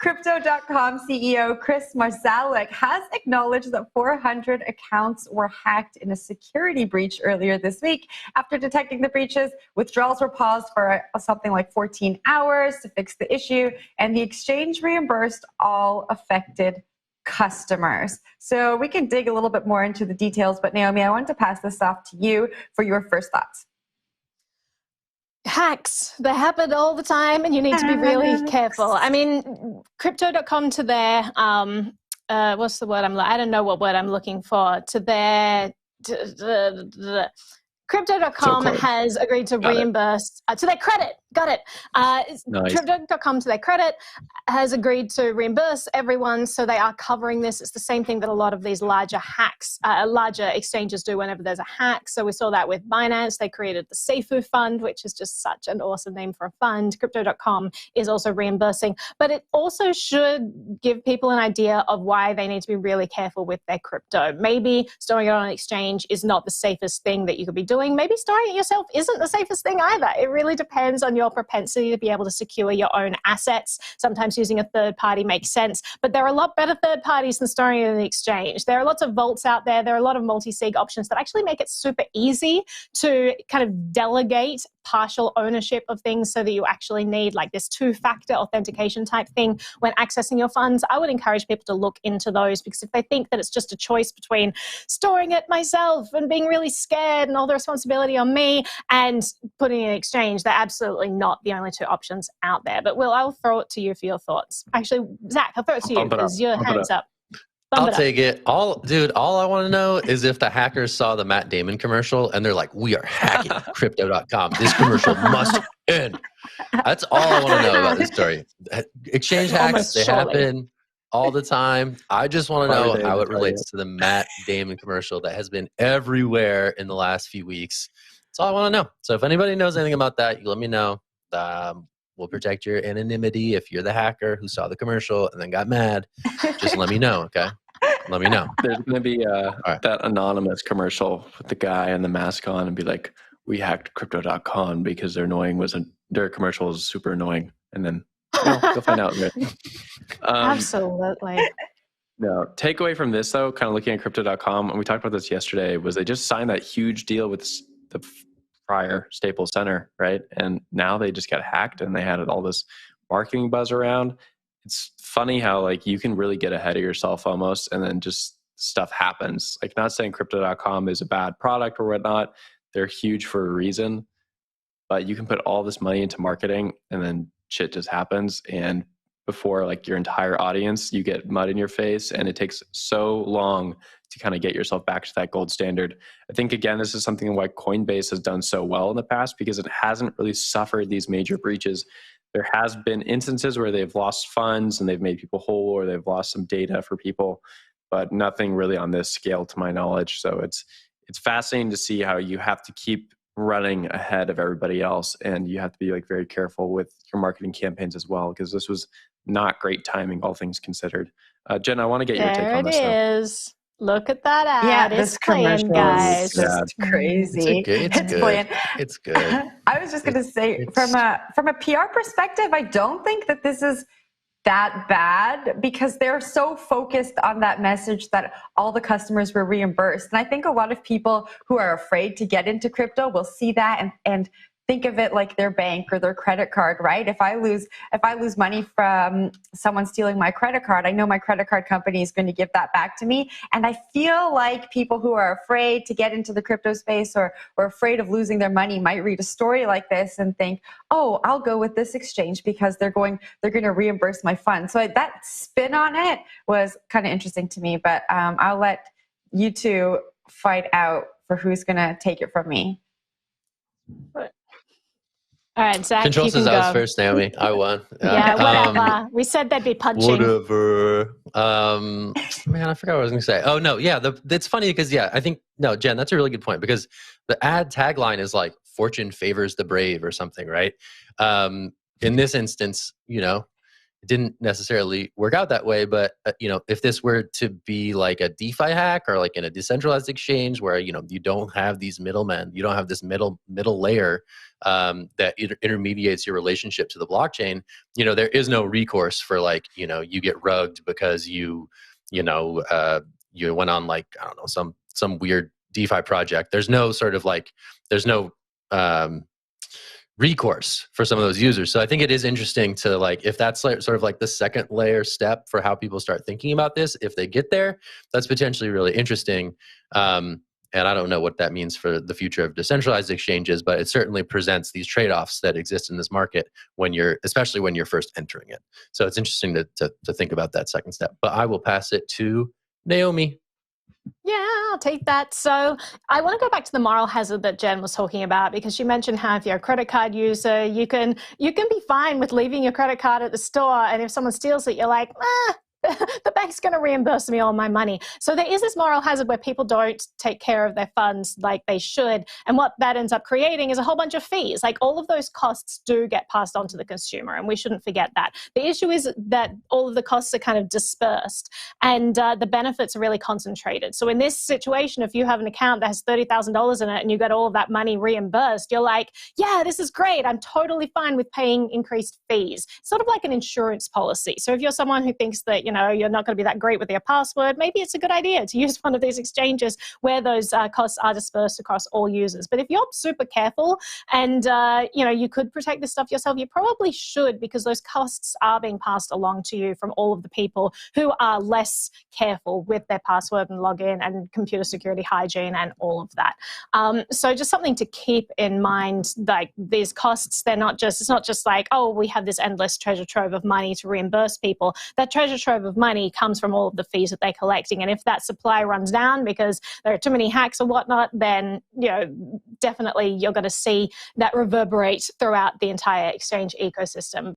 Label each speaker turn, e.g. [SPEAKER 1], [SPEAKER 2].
[SPEAKER 1] Crypto.com CEO Kris Marszalek has acknowledged that 400 accounts were hacked in a security breach earlier this week. After detecting the breaches, withdrawals were paused for something like 14 hours to fix the issue, and the exchange reimbursed all affected customers. So we can dig a little bit more into the details, but Naomi, I want to pass this off to you for your first thoughts.
[SPEAKER 2] Hacks, they happen all the time and you need to be really careful. I mean, crypto.com to their, what's the word I don't know what word I'm looking for, to their, Crypto.com has agreed to reimburse, to their credit, nice. Crypto.com to their credit has agreed to reimburse everyone, so they are covering this. It's the same thing that a lot of these larger hacks, larger exchanges do whenever there's a hack. So we saw that with Binance. They created the Seifu Fund, which is just such an awesome name for a fund. Crypto.com is also reimbursing, but it also should give people an idea of why they need to be really careful with their crypto. Maybe storing it on an exchange is not the safest thing that you could be doing. Maybe storing it yourself isn't the safest thing either. It really depends on your propensity to be able to secure your own assets. Sometimes using a third party makes sense, but there are a lot better third parties than storing it in the exchange. There are lots of vaults out there. There are a lot of multi-sig options that actually make it super easy to kind of delegate partial ownership of things so that you actually need like this two-factor authentication type thing when accessing your funds. I would encourage people to look into those, because if they think that it's just a choice between storing it myself and being really scared and all the responsibility on me and putting it in exchange, they're absolutely not the only two options out there. But Will, I'll throw it to you for your thoughts. Actually, Zach, I'll throw it to you because your hand's up.
[SPEAKER 3] I'll take it. All I want to know is if the hackers saw the Matt Damon commercial and they're like, we are hacking crypto.com. This commercial must end. That's all I want to know about this story. Exchange hacks, they happen all the time. I just want to know how it relates to the Matt Damon commercial that has been everywhere in the last few weeks. That's all I want to know. So if anybody knows anything about that, you let me know. We'll protect your anonymity. If you're the hacker who saw the commercial and then got mad, just let me know, okay? Let me know.
[SPEAKER 4] There's going to be that anonymous commercial with the guy and the mask on and be like, we hacked crypto.com because their commercial is super annoying. And then you'll find out.
[SPEAKER 2] Absolutely.
[SPEAKER 4] No, takeaway from this though, kind of looking at crypto.com, and we talked about this yesterday, was they just signed that huge deal with the prior Staples Center, right? And now they just got hacked and they had all this marketing buzz around. It's funny how like you can really get ahead of yourself almost, and then just stuff happens. Like, not saying crypto.com is a bad product or whatnot. They're huge for a reason, but you can put all this money into marketing and then shit just happens. And before like your entire audience, you get mud in your face, and it takes so long to kind of get yourself back to that gold standard. I think, again, this is something why Coinbase has done so well in the past, because it hasn't really suffered these major breaches. There has been instances where they've lost funds and they've made people whole, or they've lost some data for people, but nothing really on this scale to my knowledge. So it's fascinating to see how you have to keep running ahead of everybody else, and you have to be like very careful with your marketing campaigns as well, because this was not great timing, all things considered. Jen, I want to get your take on this.
[SPEAKER 2] There it is. Look at that ad.
[SPEAKER 1] Yeah,
[SPEAKER 2] it's playing, guys.
[SPEAKER 1] It's crazy.
[SPEAKER 3] It's good. It's good.
[SPEAKER 1] I was just going to say, from a PR perspective, I don't think that this is that bad, because they're so focused on that message that all the customers were reimbursed. And I think a lot of people who are afraid to get into crypto will see that and think of it like their bank or their credit card, right? If I lose money from someone stealing my credit card, I know my credit card company is going to give that back to me. And I feel like people who are afraid to get into the crypto space or afraid of losing their money might read a story like this and think, oh, I'll go with this exchange because they're going to reimburse my funds. So that spin on it was kind of interesting to me, but I'll let you two fight out for who's going to take it from me.
[SPEAKER 2] All right, Zach,
[SPEAKER 3] Control
[SPEAKER 2] you
[SPEAKER 3] says
[SPEAKER 2] can
[SPEAKER 3] I was
[SPEAKER 2] go.
[SPEAKER 3] first, Naomi. I won.
[SPEAKER 2] Yeah, whatever. We said they'd be punching.
[SPEAKER 3] Whatever. Man, I forgot what I was going to say. Oh, no. Yeah, it's funny because, I think, no, Jen, that's a really good point, because the ad tagline is like, fortune favors the brave or something, right? In this instance, it's it didn't necessarily work out that way. But if this were to be like a DeFi hack or like in a decentralized exchange where you don't have these middlemen, you don't have this middle layer that intermediates your relationship to the blockchain, there is no recourse for like you get rugged because you went on like, I don't know, some weird DeFi project. There's no sort of like, there's no recourse for some of those users. So I think it is interesting to like, if that's like, sort of like the second layer step for how people start thinking about this, if they get there, that's potentially really interesting. And I don't know what that means for the future of decentralized exchanges, but it certainly presents these trade-offs that exist in this market especially when you're first entering it. So it's interesting to think about that second step. But I will pass it to Naomi.
[SPEAKER 2] Yeah, I'll take that. So I want to go back to the moral hazard that Jen was talking about, because she mentioned how if you're a credit card user, you can be fine with leaving your credit card at the store, and if someone steals it, you're like, the bank's going to reimburse me all my money. So there is this moral hazard where people don't take care of their funds like they should. And what that ends up creating is a whole bunch of fees. Like all of those costs do get passed on to the consumer, and we shouldn't forget that. The issue is that all of the costs are kind of dispersed, and the benefits are really concentrated. So in this situation, if you have an account that has $30,000 in it and you get all of that money reimbursed, you're like, yeah, this is great. I'm totally fine with paying increased fees. It's sort of like an insurance policy. So if you're someone who thinks that, you're not going to be that great with your password, maybe it's a good idea to use one of these exchanges where those costs are dispersed across all users. But if you're super careful and, you could protect this stuff yourself, you probably should, because those costs are being passed along to you from all of the people who are less careful with their password and login and computer security hygiene and all of that. So just something to keep in mind, like these costs, it's not just like, oh, we have this endless treasure trove of money to reimburse people. That treasure trove of money comes from all of the fees that they're collecting. And if that supply runs down because there are too many hacks or whatnot, then, definitely you're going to see that reverberate throughout the entire exchange ecosystem.